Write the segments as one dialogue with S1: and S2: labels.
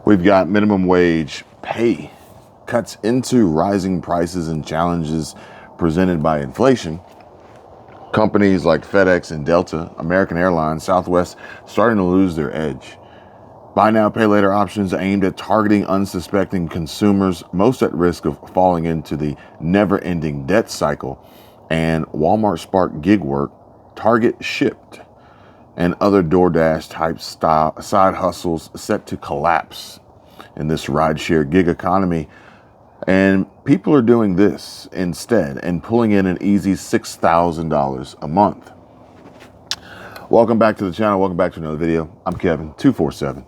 S1: We've got minimum wage pay cuts into rising prices and challenges presented by inflation. Companies like FedEx and Delta, American Airlines, Southwest starting to lose their edge. Buy now, pay later options aimed at targeting unsuspecting consumers most at risk of falling into the never-ending debt cycle. And Walmart sparked gig work, Target Shipt, and other DoorDash type style side hustles set to collapse in this rideshare gig economy. And people are doing this instead and pulling in an easy $6,000 a month. Welcome back to the channel. Welcome back to another video. I'm Kevin, 247.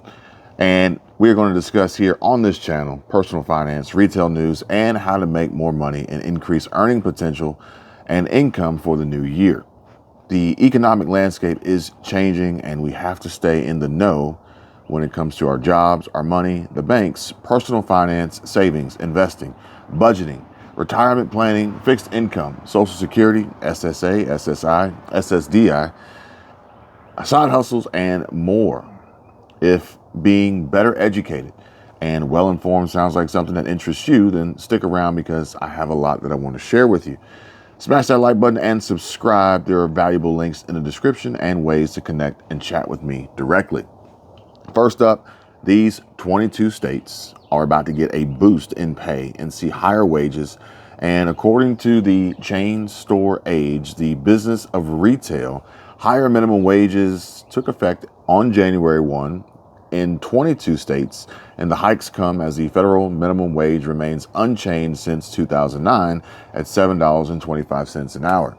S1: And we're going to discuss here on this channel personal finance, retail news, and how to make more money and increase earning potential and income for the new year. The economic landscape is changing, and we have to stay in the know when it comes to our jobs, our money, the banks, personal finance, savings, investing, budgeting, retirement planning, fixed income, Social Security, SSA, SSI, SSDI, side hustles, and more. If being better educated and well-informed sounds like something that interests you, then stick around because I have a lot that I want to share with you. Smash that like button and subscribe. There are valuable links in the description and ways to connect and chat with me directly. First up, these 22 states are about to get a boost in pay and see higher wages. And according to the Chain Store Age, the business of retail, higher minimum wages took effect on January 1 in 22 states, and the hikes come as the federal minimum wage remains unchanged since 2009 at $7.25 an hour.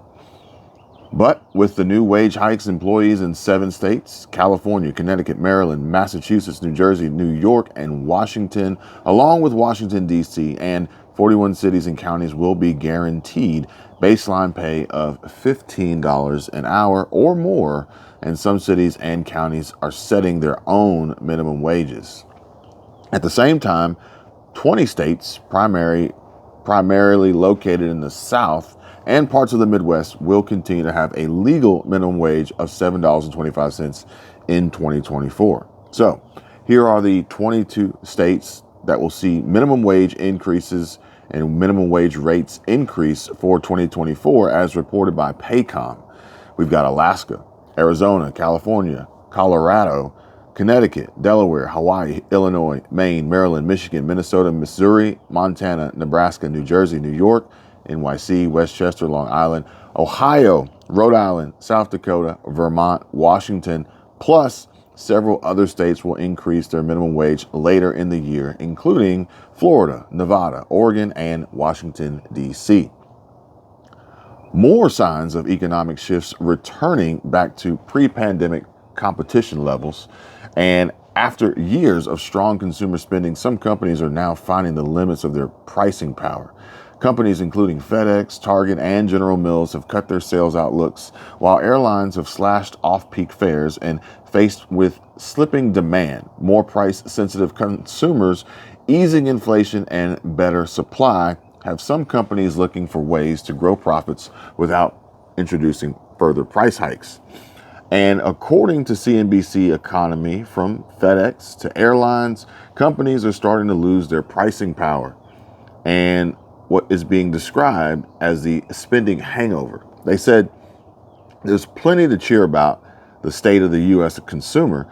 S1: But with the new wage hikes, employees in 7 states, California, Connecticut, Maryland, Massachusetts, New Jersey, New York, and Washington, along with Washington, D.C., and 41 cities and counties will be guaranteed baseline pay of $15 an hour or more, and some cities and counties are setting their own minimum wages. At the same time, 20 states, primarily located in the South, and parts of the Midwest will continue to have a legal minimum wage of $7.25 in 2024. So here are the 22 states that will see minimum wage increases and minimum wage rates increase for 2024 as reported by Paycom. We've got Alaska, Arizona, California, Colorado, Connecticut, Delaware, Hawaii, Illinois, Maine, Maryland, Michigan, Minnesota, Missouri, Montana, Nebraska, New Jersey, New York, NYC, Westchester, Long Island, Ohio, Rhode Island, South Dakota, Vermont, Washington, plus several other states will increase their minimum wage later in the year, including Florida, Nevada, Oregon, and Washington, D.C. More signs of economic shifts returning back to pre-pandemic competition levels. And after years of strong consumer spending, some companies are now finding the limits of their pricing power. Companies including FedEx, Target, and General Mills have cut their sales outlooks, while airlines have slashed off-peak fares. And faced with slipping demand, more price-sensitive consumers, easing inflation, and better supply, have some companies looking for ways to grow profits without introducing further price hikes. And according to CNBC Economy, from FedEx to airlines, companies are starting to lose their pricing power and what is being described as the spending hangover. They said there's plenty to cheer about the state of the U.S. consumer.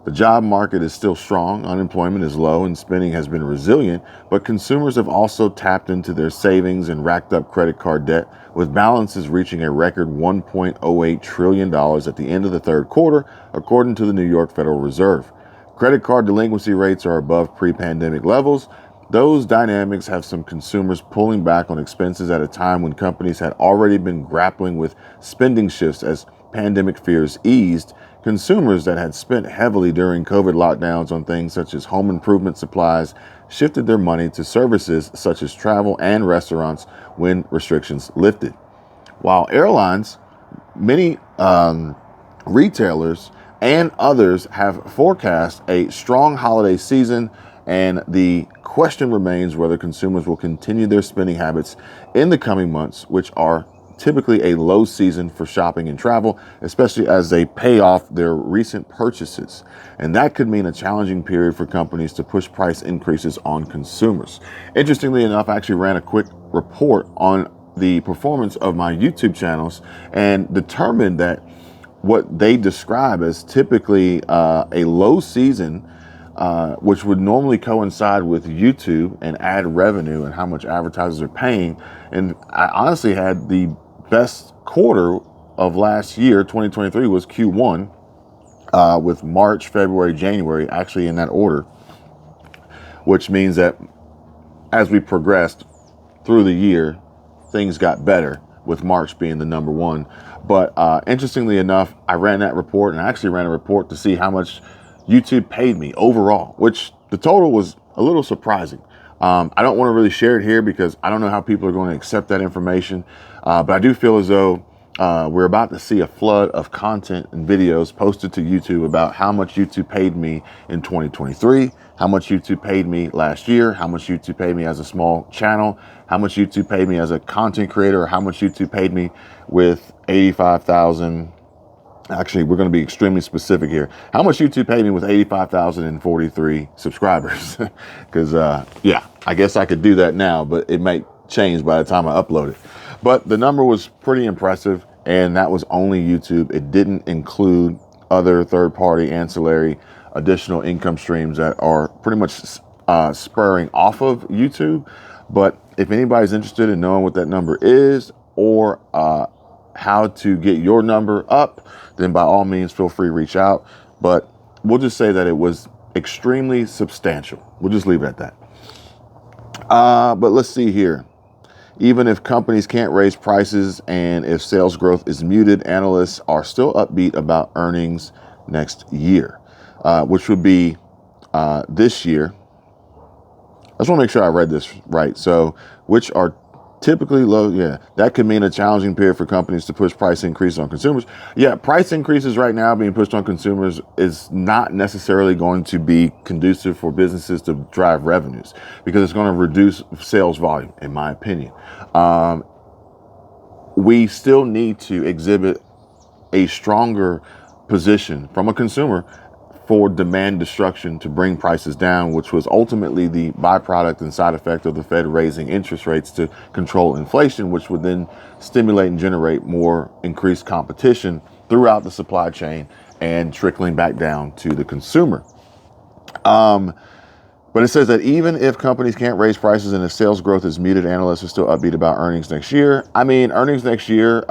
S1: The job market is still strong, unemployment is low, and spending has been resilient, but consumers have also tapped into their savings and racked up credit card debt, with balances reaching a record $1.08 trillion at the end of the third quarter, according to the New York Federal Reserve. Credit card delinquency rates are above pre-pandemic levels. Those dynamics have some consumers pulling back on expenses at a time when companies had already been grappling with spending shifts as pandemic fears eased. Consumers that had spent heavily during COVID lockdowns on things such as home improvement supplies shifted their money to services such as travel and restaurants when restrictions lifted. While airlines, many retailers, and others have forecast a strong holiday season, and the question remains whether consumers will continue their spending habits in the coming months, which are typically a low season for shopping and travel, especially as they pay off their recent purchases. And that could mean a challenging period for companies to push price increases on consumers. Interestingly enough, I actually ran a quick report on the performance of my YouTube channels and determined that what they describe as typically a low season, which would normally coincide with YouTube and ad revenue and how much advertisers are paying. And I honestly had the best quarter of last year, 2023, was Q1, with March, February, January, actually in that order, which means that as we progressed through the year, things got better, with March being the number one. But interestingly enough, I ran that report, and I actually ran a report to see how much YouTube paid me overall, which the total was a little surprising. I don't want to really share it here because I don't know how people are going to accept that information. But I do feel as though we're about to see a flood of content and videos posted to YouTube about how much YouTube paid me in 2023, how much YouTube paid me last year, how much YouTube paid me as a small channel, how much YouTube paid me as a content creator, or how much YouTube paid me with 85,000. Actually, we're going to be extremely specific here. How much YouTube paid me with 85,043 subscribers? Because, yeah, I guess I could do that now, but it might change by the time I upload it. But the number was pretty impressive, and that was only YouTube. It didn't include other third-party ancillary additional income streams that are pretty much spurring off of YouTube. But if anybody's interested in knowing what that number is, or how to get your number up, then by all means, feel free to reach out. But we'll just say that it was extremely substantial. We'll just leave it at that. But let's see here. Even if companies can't raise prices and if sales growth is muted, analysts are still upbeat about earnings next year, which would be this year. I just want to make sure I read this right. So, which are typically low. Yeah, that could mean a challenging period for companies to push price increases on consumers. Yeah, price increases right now being pushed on consumers is not necessarily going to be conducive for businesses to drive revenues, because it's going to reduce sales volume, in my opinion. We still need to exhibit a stronger position from a consumer for demand destruction to bring prices down, which was ultimately the byproduct and side effect of the Fed raising interest rates to control inflation, which would then stimulate and generate more increased competition throughout the supply chain and trickling back down to the consumer. But it says that even if companies can't raise prices and if sales growth is muted, analysts are still upbeat about earnings next year. I mean, earnings next year,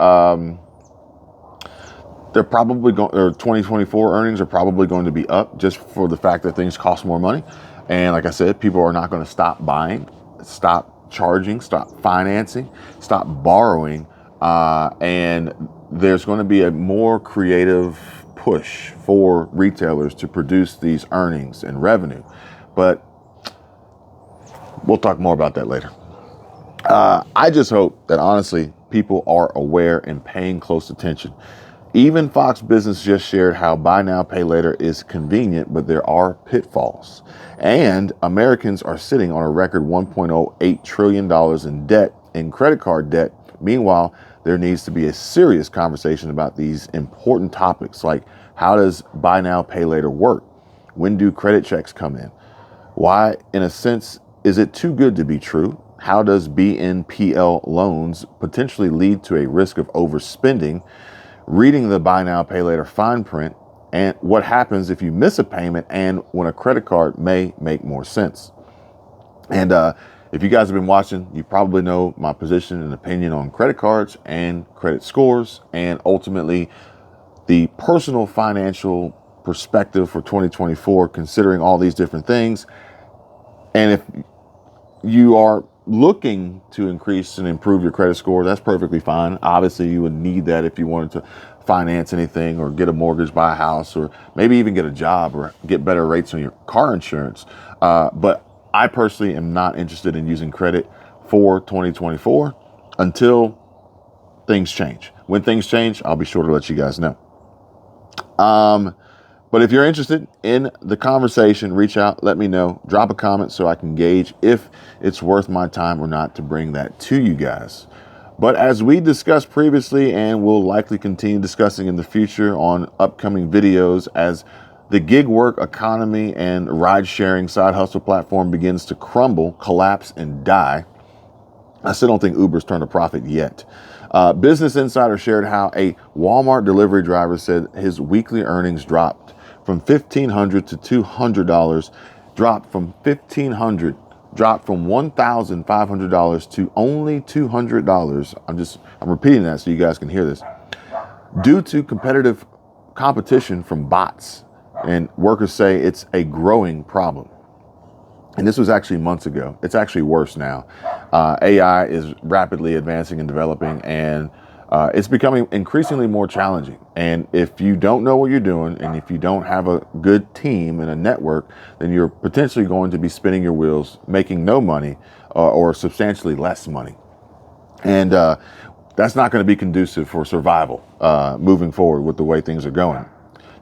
S1: they're probably going, or 2024 earnings are probably going to be up, just for the fact that things cost more money. And like I said, people are not going to stop buying, stop charging, stop financing, stop borrowing. And there's going to be a more creative push for retailers to produce these earnings and revenue. But we'll talk more about that later. I just hope that honestly, people are aware and paying close attention. Even Fox Business just shared how buy now, pay later is convenient, but there are pitfalls. And Americans are sitting on a record $1.08 trillion in debt, in credit card debt. Meanwhile, there needs to be a serious conversation about these important topics, like how does buy now, pay later work? When do credit checks come in? Why, in a sense, is it too good to be true? How does BNPL loans potentially lead to a risk of overspending? Reading the buy now, pay later fine print, and what happens if you miss a payment and when a credit card may make more sense. And if you guys have been watching, you probably know my position and opinion on credit cards and credit scores, and ultimately the personal financial perspective for 2024, considering all these different things. And if you are looking to increase and improve your credit score, that's perfectly fine. Obviously, you would need that if you wanted to finance anything or get a mortgage, buy a house, or maybe even get a job or get better rates on your car insurance. But I personally am not interested in using credit for 2024 until things change. When things change, I'll be sure to let you guys know. But if you're interested in the conversation, reach out, let me know, drop a comment so I can gauge if it's worth my time or not to bring that to you guys. But as we discussed previously, and will likely continue discussing in the future on upcoming videos, as the gig work economy and ride sharing side hustle platform begins to crumble, collapse, and die, I still don't think Uber's turned a profit yet. Business Insider shared how a Walmart delivery driver said his weekly earnings dropped from $1,500 to $200, dropped from $1,500 to only $200. I'm repeating that so you guys can hear this. Due to competitive competition from bots, and workers say it's a growing problem. And this was actually months ago. It's actually worse now. AI is rapidly advancing and developing, and it's becoming increasingly more challenging. And if you don't know what you're doing, and if you don't have a good team and a network, then you're potentially going to be spinning your wheels, making no money or substantially less money. And that's not going to be conducive for survival moving forward with the way things are going.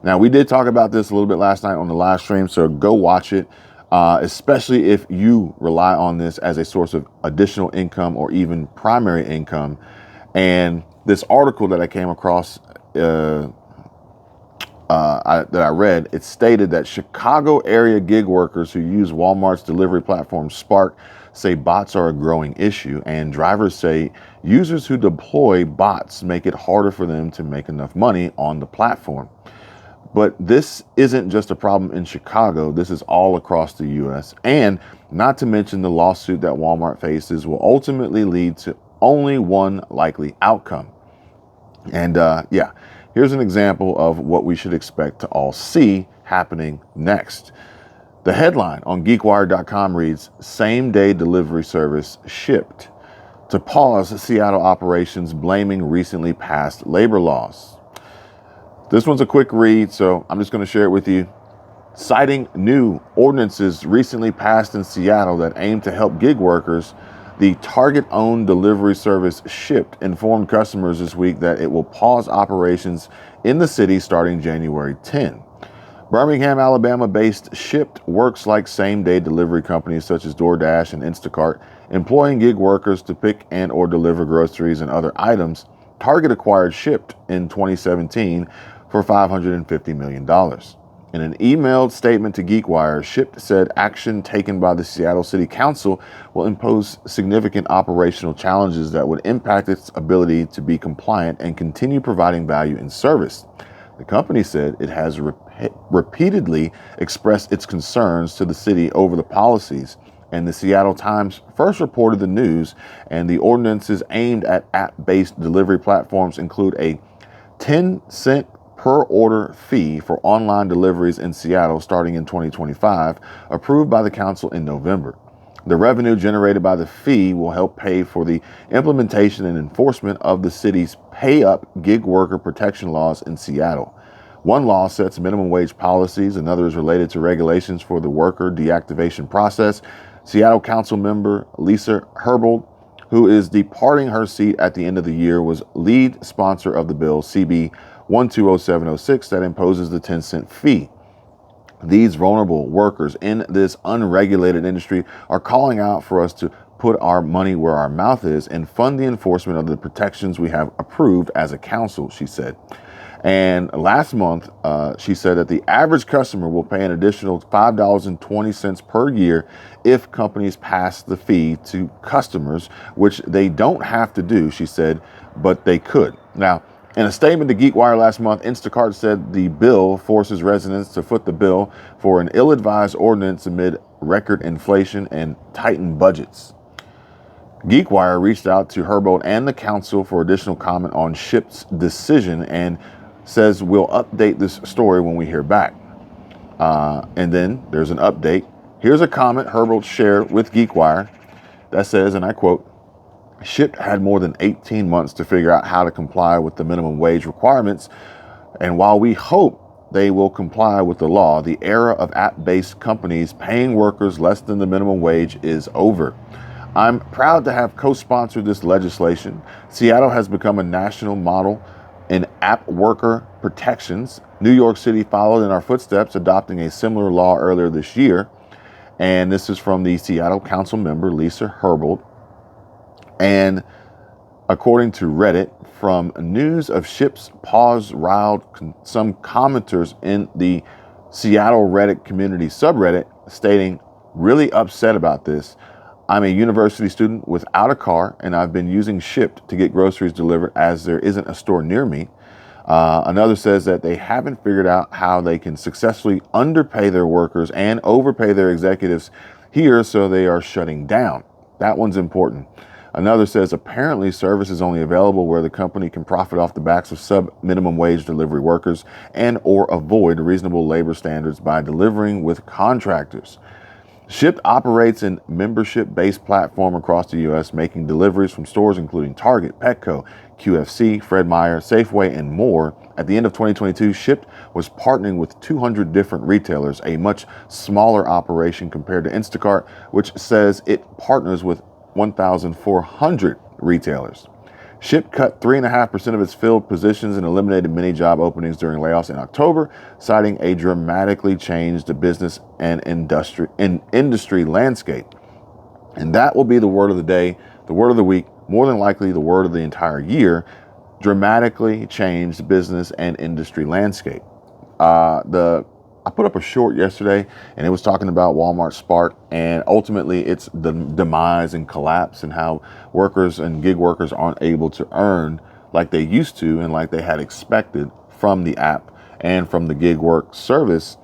S1: Now, we did talk about this a little bit last night on the live stream, so go watch it. Especially if you rely on this as a source of additional income or even primary income. And this article that I came across that I read, it stated that Chicago area gig workers who use Walmart's delivery platform Spark say bots are a growing issue, and drivers say users who deploy bots make it harder for them to make enough money on the platform. But this isn't just a problem in Chicago. This is all across the U.S. And not to mention the lawsuit that Walmart faces will ultimately lead to only one likely outcome. And here's an example of what we should expect to all see happening next. The headline on GeekWire.com reads, "Same-day delivery service Shipt to pause Seattle operations blaming recently passed labor laws." This one's a quick read, so I'm just going to share it with you. Citing new ordinances recently passed in Seattle that aim to help gig workers, the Target-owned delivery service Shipt informed customers this week that it will pause operations in the city starting January 10. Birmingham, Alabama-based Shipt works like same-day delivery companies such as DoorDash and Instacart, employing gig workers to pick and or deliver groceries and other items. Target acquired Shipt in 2017 for $550 million. In an emailed statement to GeekWire, Shipt said action taken by the Seattle City Council will impose significant operational challenges that would impact its ability to be compliant and continue providing value and service. The company said it has repeatedly expressed its concerns to the city over the policies, and the Seattle Times first reported the news, and the ordinances aimed at app-based delivery platforms include a 10-cent per order fee for online deliveries in Seattle starting in 2025, approved by the council in November. The revenue generated by the fee will help pay for the implementation and enforcement of the city's pay-up gig worker protection laws in Seattle. One law sets minimum wage policies, another is related to regulations for the worker deactivation process. Seattle Council member Lisa Herbold, who is departing her seat at the end of the year, was lead sponsor of the bill, CB 120706, that imposes the 10-cent fee. These vulnerable workers in this unregulated industry are calling out for us to put our money where our mouth is and fund the enforcement of the protections we have approved as a council, she said. And last month, she said that the average customer will pay an additional $5.20 per year if companies pass the fee to customers, which they don't have to do, she said, but they could. Now, in a statement to GeekWire last month, Instacart said the bill forces residents to foot the bill for an ill-advised ordinance amid record inflation and tightened budgets. GeekWire reached out to Herbold and the council for additional comment on Shipt's decision and says we'll update this story when we hear back. And then there's an update. Here's a comment Herbold shared with GeekWire that says, and I quote, "Shipt had more than 18 months to figure out how to comply with the minimum wage requirements. And while we hope they will comply with the law, the era of app-based companies paying workers less than the minimum wage is over. I'm proud to have co-sponsored this legislation. Seattle has become a national model in app worker protections. New York City followed in our footsteps, adopting a similar law earlier this year." And this is from the Seattle Council member, Lisa Herbold. And according to Reddit, from news of Shipt's pause riled some commenters in the Seattle Reddit community subreddit, stating, "Really upset about this. I'm a university student without a car, and I've been using Shipt to get groceries delivered as there isn't a store near me." Another says that they haven't figured out how they can successfully underpay their workers and overpay their executives here, so they are shutting down. That one's important. Another says apparently service is only available where the company can profit off the backs of sub-minimum wage delivery workers and or avoid reasonable labor standards by delivering with contractors. Shipt operates a membership-based platform across the U.S., making deliveries from stores including Target, Petco, QFC, Fred Meyer, Safeway, and more. At the end of 2022, Shipt was partnering with 200 different retailers, a much smaller operation compared to Instacart, which says it partners with 1,400 retailers. Shipt cut 3.5% of its filled positions and eliminated many job openings during layoffs in October, citing a dramatically changed business and industry landscape. And that will be the word of the day, the word of the week, more than likely the word of the entire year: dramatically changed business and industry landscape. I put up a short yesterday, and it was talking about Walmart Spark and ultimately its demise and collapse, and how workers and gig workers aren't able to earn like they used to and like they had expected from the app and from the gig work service.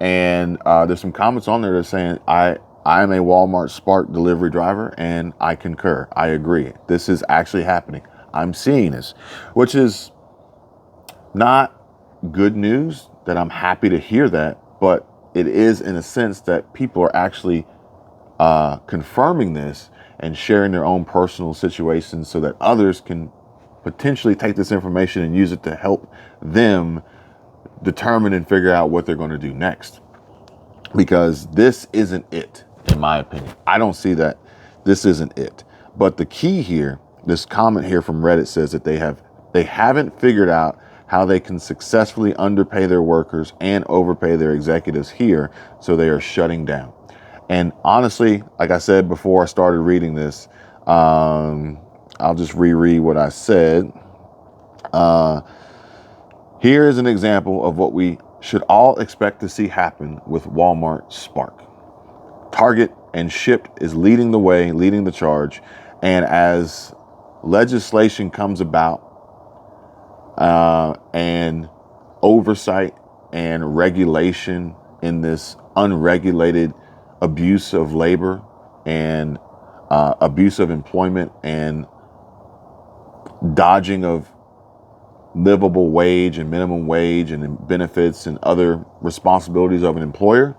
S1: And there's some comments on there that are saying, I'm a Walmart Spark delivery driver, and I concur. I agree. This is actually happening. I'm seeing this, which is not good news, that I'm happy to hear that, but it is in a sense that people are actually confirming this and sharing their own personal situations so that others can potentially take this information and use it to help them determine and figure out what they're going to do next. Because this isn't it, in my opinion. I don't see that this isn't it. But the key here, this comment here from Reddit says that they haven't figured out how they can successfully underpay their workers and overpay their executives here, so they are shutting down. And honestly, like I said before I started reading this, I'll just reread what I said. Here is an example of what we should all expect to see happen with Walmart Spark. Target and Shipt is leading the way, leading the charge. And as legislation comes about, and oversight and regulation in this unregulated abuse of labor and abuse of employment and dodging of livable wage and minimum wage and benefits and other responsibilities of an employer,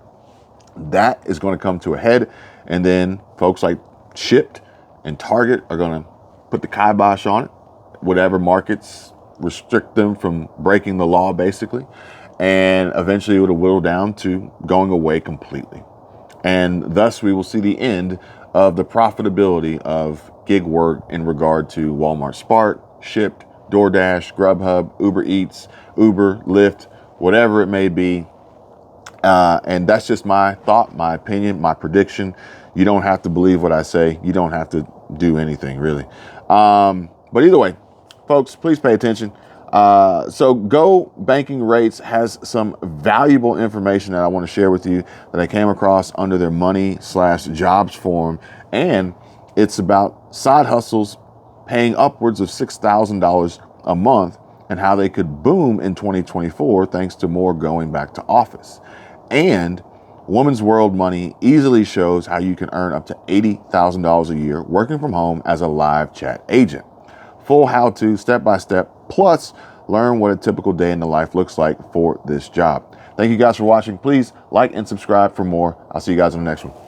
S1: that is going to come to a head. And then folks like Shipt and Target are going to put the kibosh on it, whatever markets restrict them from breaking the law, basically. And eventually it will whittle down to going away completely. And thus we will see the end of the profitability of gig work in regard to Walmart Spark, Shipt, DoorDash, Grubhub, Uber Eats, Uber, Lyft, whatever it may be. And that's just my thought, my opinion, my prediction. You don't have to believe what I say. You don't have to do anything, really. But either way, folks, please pay attention. So Go Banking Rates has some valuable information that I want to share with you that I came across under their money/jobs forum. And it's about side hustles paying upwards of $6,000 a month and how they could boom in 2024 thanks to more going back to office. And Women's World Money easily shows how you can earn up to $80,000 a year working from home as a live chat agent. Full how-to, step-by-step, plus learn what a typical day in the life looks like for this job. Thank you guys for watching. Please like and subscribe for more. I'll see you guys in the next one.